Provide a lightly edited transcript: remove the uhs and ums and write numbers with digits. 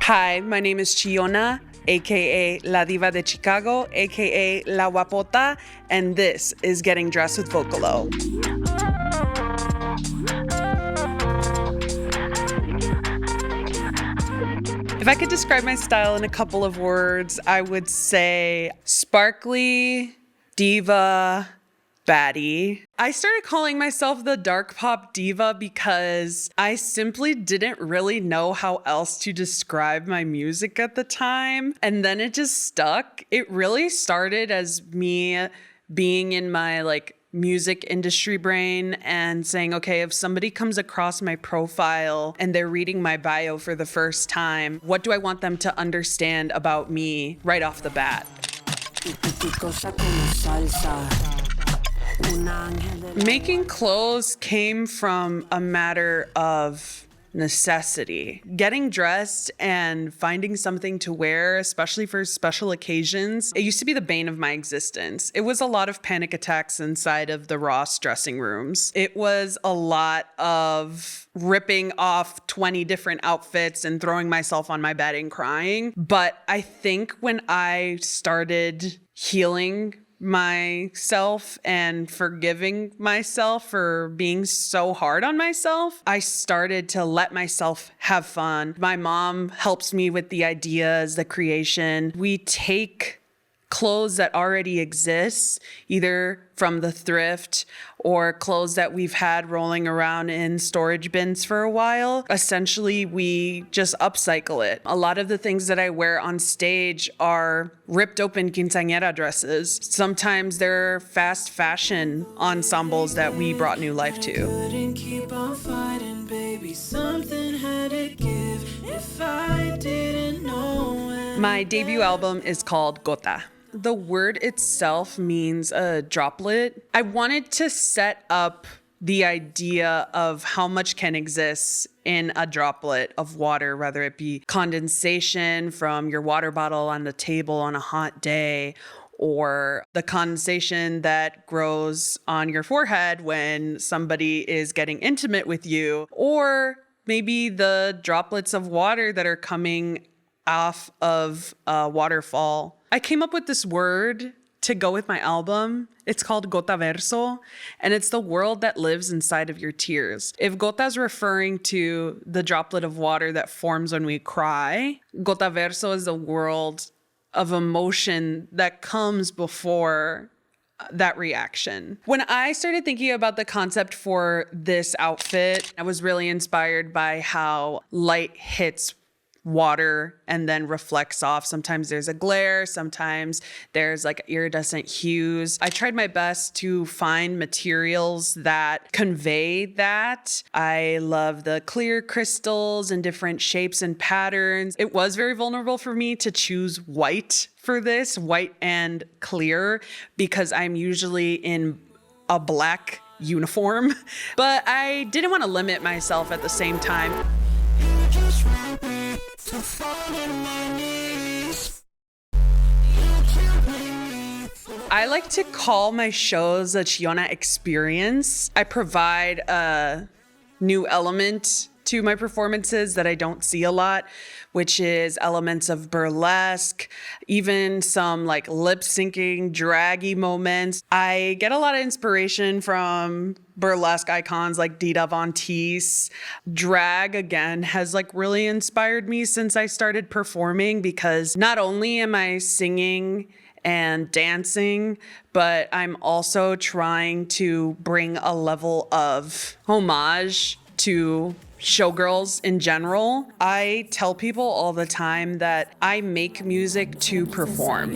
Hi, my name is Chillona, aka La Diva de Chicago, aka La Guapota, and this is Getting Dressed with Vocalo. If I could describe my style in a couple of words, I would say sparkly, diva, baddie. I started calling myself the dark pop diva because I simply didn't really know how else to describe my music at the time. And then it just stuck. It really started as me being in my music industry brain and saying, okay, if somebody comes across my profile and they're reading my bio for the first time, what do I want them to understand about me right off the bat? Making clothes came from a matter of necessity. Getting dressed and finding something to wear, especially for special occasions, it used to be the bane of my existence. It was a lot of panic attacks inside of the Ross dressing rooms. It was a lot of ripping off 20 different outfits and throwing myself on my bed and crying. But I think when I started healing myself and forgiving myself for being so hard on myself, I started to let myself have fun. My mom helps me with the ideas, the creation. We take clothes that already exist, either from the thrift or clothes that we've had rolling around in storage bins for a while. Essentially, we just upcycle it. A lot of the things that I wear on stage are ripped open quinceañera dresses. Sometimes they're fast fashion ensembles that we brought new life to. My debut album is called Gota. The word itself means a droplet. I wanted to set up the idea of how much can exist in a droplet of water, whether it be condensation from your water bottle on the table on a hot day, or the condensation that grows on your forehead when somebody is getting intimate with you, or maybe the droplets of water that are coming off of a waterfall. I came up with this word to go with my album. It's called gotaverso, and it's the world that lives inside of your tears. If gota is referring to the droplet of water that forms when we cry, gotaverso is the world of emotion that comes before that reaction. When I started thinking about the concept for this outfit, I was really inspired by how light hits water and then reflects off. Sometimes there's a glare, sometimes there's iridescent hues. I tried my best to find materials that convey that. I love the clear crystals and different shapes and patterns. It was very vulnerable for me to choose white for this, white and clear, because I'm usually in a black uniform, but I didn't want to limit myself at the same time. I like to call my shows a Chillona experience. I provide a new element to my performances that I don't see a lot, which is elements of burlesque, even some lip syncing, draggy moments. I get a lot of inspiration from burlesque icons like Dita Von Teese. Drag, again, has really inspired me since I started performing, because not only am I singing and dancing, but I'm also trying to bring a level of homage to showgirls in general. I tell people all the time that I make music to perform.